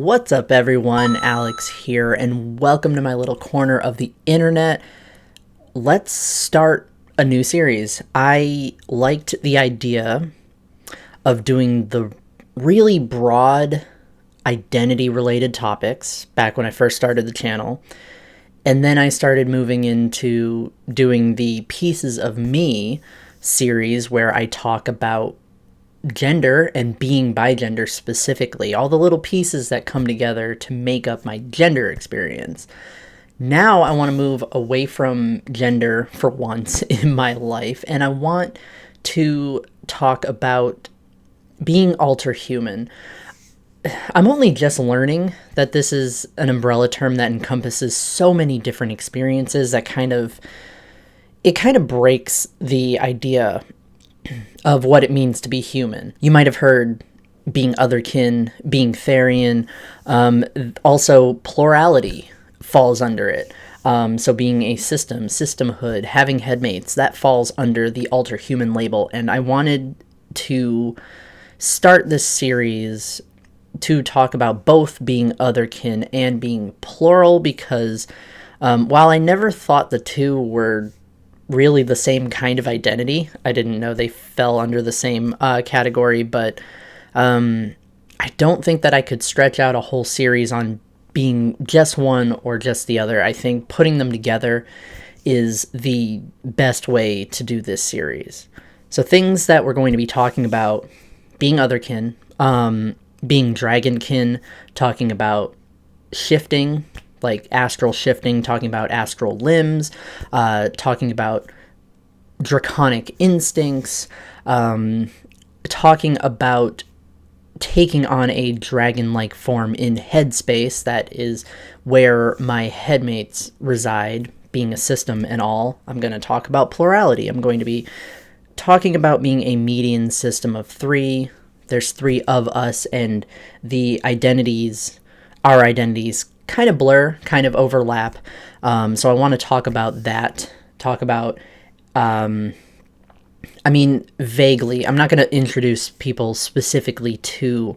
What's up, everyone? Alex here, and welcome to my little corner of the internet. Let's start a new series. I liked the idea of doing the really broad identity-related topics back when I first started the channel, and then I started moving into doing the Pieces of Me series where I talk about gender and being by gender specifically, all the little pieces that come together to make up my gender experience. Now I want to move away from gender for once in my life, and I want to talk about being alter human. I'm only just learning that this is an umbrella term that encompasses so many different experiences that kind of breaks the idea of what it means to be human. You might have heard being otherkin, being therian, also plurality falls under it. So being a system, systemhood, having headmates, that falls under the alter human label. And I wanted to start this series to talk about both being otherkin and being plural, because while I never thought the two were really the same kind of identity, I didn't know they fell under the same category, but I don't think that I could stretch out a whole series on being just one or just the other. I think putting them together is the best way to do this series. So things that we're going to be talking about: being otherkin, being dragonkin, talking about shifting, like astral shifting, talking about astral limbs, talking about draconic instincts, talking about taking on a dragon-like form in headspace, that is where my headmates reside, being a system and all. I'm going to talk about plurality. I'm going to be talking about being a median system of three. There's three of us, and the identities, our identities, kind of blur, kind of overlap. So I want to talk about that, talk about, vaguely. I'm not going to introduce people specifically to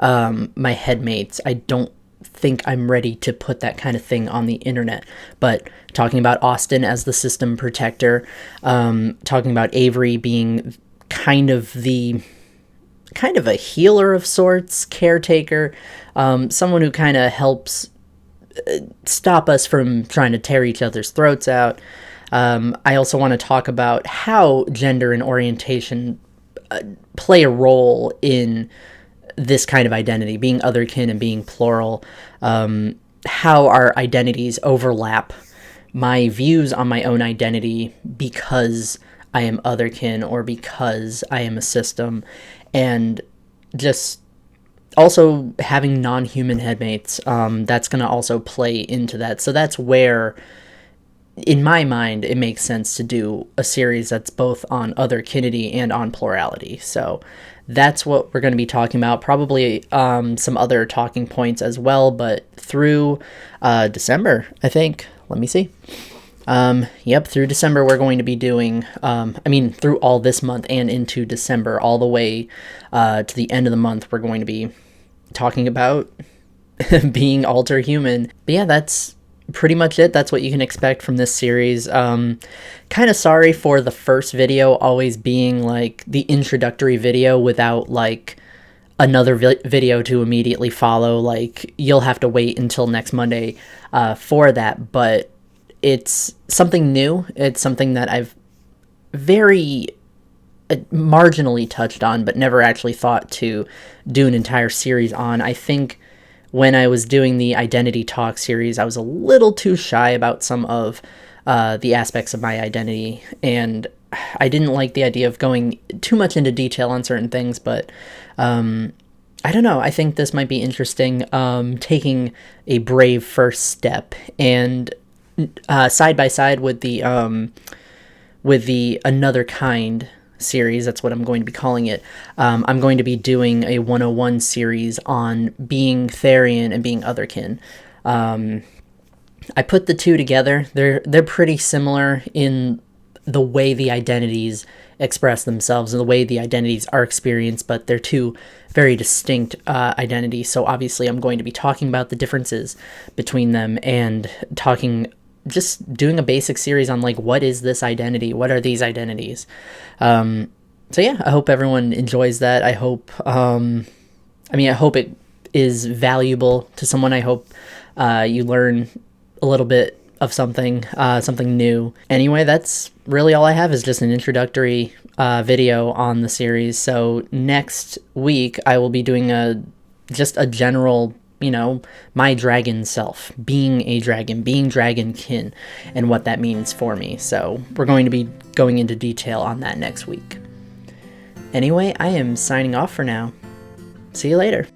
my headmates. I don't think I'm ready to put that kind of thing on the internet, but talking about Austin as the system protector, talking about Avery being kind of a healer of sorts, caretaker, someone who kind of helps stop us from trying to tear each other's throats out. I also want to talk about how gender and orientation play a role in this kind of identity, being otherkin and being plural, how our identities overlap, my views on my own identity because I am otherkin or because I am a system, and just also having non-human headmates. That's going to also play into that. So that's where, in my mind, it makes sense to do a series that's both on otherkinity and on plurality. So that's what we're going to be talking about. Probably some other talking points as well, but through December, I think. Let me see. Through December, we're going to be doing, through all this month and into December, all the way to the end of the month, we're going to be talking about being alter human. But yeah, that's pretty much it. That's what you can expect from this series. Kind of sorry for the first video always being like the introductory video without like another video to immediately follow. Like, you'll have to wait until next Monday for that, but it's something new. It's something that I've very marginally touched on, but never actually thought to do an entire series on. I think when I was doing the Identity Talk series, I was a little too shy about some of the aspects of my identity, and I didn't like the idea of going too much into detail on certain things, but I don't know. I think this might be interesting, taking a brave first step, and side by side with the Another Kind series, that's what I'm going to be calling it. I'm going to be doing a 101 series on being therian and being otherkin. I put the two together. They're pretty similar in the way the identities express themselves and the way the identities are experienced, but they're two very distinct identities. So obviously I'm going to be talking about the differences between them and just doing a basic series on like, what is this identity? What are these identities? So yeah, I hope everyone enjoys that. I hope, I hope it is valuable to someone. I hope you learn a little bit of something new. Anyway, that's really all I have, is just an introductory video on the series. So next week I will be doing just a general, my dragon self, being a dragon, being dragonkin, and what that means for me. So we're going to be going into detail on that next week. Anyway, I am signing off for now. See you later.